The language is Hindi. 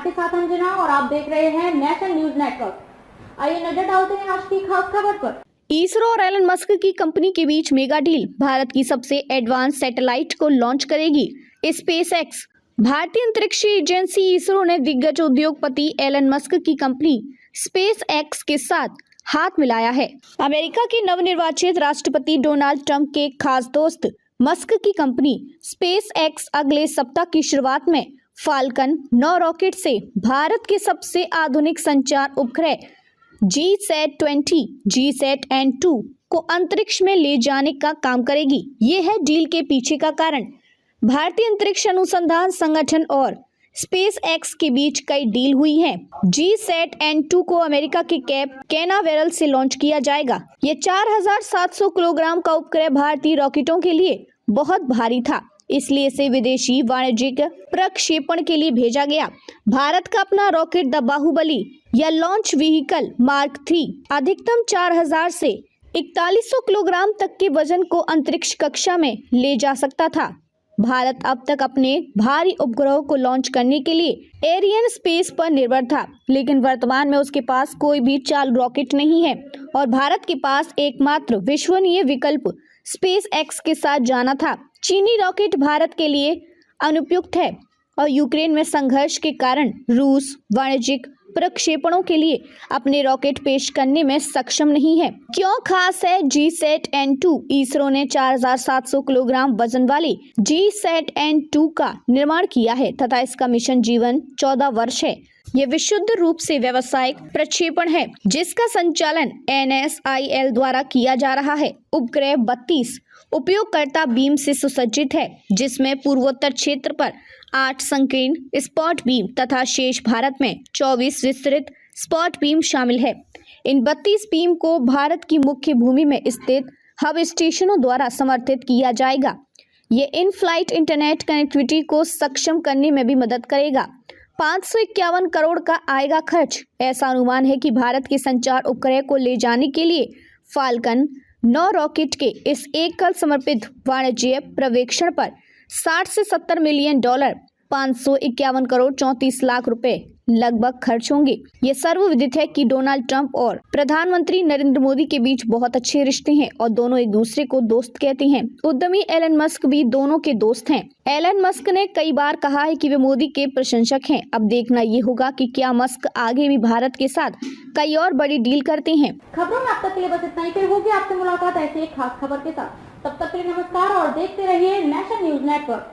आपके साथ अंजना और आप देख रहे हैं नेशनल न्यूज नेटवर्क। आइए नजर डालते हैं आज की खास खबर पर। इसरो और एलन मस्क की कंपनी के बीच मेगा डील। भारत की सबसे एडवांस सैटेलाइट को लॉन्च करेगी स्पेसएक्स। भारतीय अंतरिक्ष एजेंसी इसरो ने दिग्गज उद्योगपति एलन मस्क की कंपनी स्पेसएक्स के साथ हाथ मिलाया है। अमेरिका के नवनिर्वाचित राष्ट्रपति डोनाल्ड ट्रंप के खास दोस्त मस्क की कंपनी स्पेसएक्स अगले सप्ताह की शुरुआत में फाल्कन 9 रॉकेट से भारत के सबसे आधुनिक संचार उपग्रह GSAT-20 GSAT-N2 को अंतरिक्ष में ले जाने का काम करेगी। ये है डील के पीछे का कारण। भारतीय अंतरिक्ष अनुसंधान संगठन और स्पेसएक्स के बीच कई डील हुई हैं। GSAT-N2 को अमेरिका के कैप कैनावेरल से लॉन्च किया जाएगा। ये 4700 किलोग्राम का उपग्रह भारतीय रॉकेटों के लिए बहुत भारी था, इसलिए इसे विदेशी वाणिज्यिक प्रक्षेपण के लिए भेजा गया। भारत का अपना रॉकेट द बाहुबली या लॉन्च व्हीकल मार्क 3 अधिकतम 4000 से 4100 किलोग्राम तक के वजन को अंतरिक्ष कक्षा में ले जा सकता था। भारत अब तक अपने भारी उपग्रहों को लॉन्च करने के लिए एरियन स्पेस पर निर्भर था, लेकिन वर्तमान में उसके पास कोई भी चालू रॉकेट नहीं है और भारत के पास एकमात्र विश्वसनीय विकल्प स्पेसएक्स के साथ जाना था। चीनी रॉकेट भारत के लिए अनुपयुक्त है और यूक्रेन में संघर्ष के कारण रूस वाणिज्यिक प्रक्षेपणों के लिए अपने रॉकेट पेश करने में सक्षम नहीं है। क्यों खास है GSAT-N2? इसरो ने 4700 किलोग्राम वजन वाली GSAT-N2 का निर्माण किया है तथा इसका मिशन जीवन 14 वर्ष है। ये विशुद्ध रूप से व्यावसायिक प्रक्षेपण है जिसका संचालन NSIL द्वारा किया जा रहा है। उपग्रह 32 उपयोगकर्ता बीम से सुसज्जित है, जिसमें पूर्वोत्तर क्षेत्र पर 8 संकीर्ण स्पॉट बीम तथा शेष भारत में 24 विस्तृत स्पॉट बीम शामिल है। इन 32 बीम को भारत की मुख्य भूमि में स्थित हब स्टेशनों द्वारा समर्थित किया जाएगा। ये इन फ्लाइट इंटरनेट कनेक्टिविटी को सक्षम करने में भी मदद करेगा। 551 करोड़ का आएगा खर्च। ऐसा अनुमान है कि भारत के संचार उपग्रह को ले जाने के लिए फाल्कन 9 रॉकेट के इस एक कल समर्पित वाणिज्यिक पर्यवेक्षण पर 60 से 70 मिलियन डॉलर 551 करोड़ 34 लाख रुपए लगभग खर्च होंगे। ये सर्वविदित है कि डोनाल्ड ट्रंप और प्रधानमंत्री नरेंद्र मोदी के बीच बहुत अच्छे रिश्ते हैं और दोनों एक दूसरे को दोस्त कहते हैं। उद्यमी एलन मस्क भी दोनों के दोस्त हैं। एलन मस्क ने कई बार कहा है कि वे मोदी के प्रशंसक हैं। अब देखना ये होगा कि क्या मस्क आगे भी भारत के साथ कई और बड़ी डील करते हैं। खबरों में अब तक के लिए बस इतना ही। फिर होगी आपसे मुलाकात ऐसी एक खास खबर के साथ। तब तक के लिए नमस्कार और देखते रहिए नेशनल न्यूज नेटवर्क।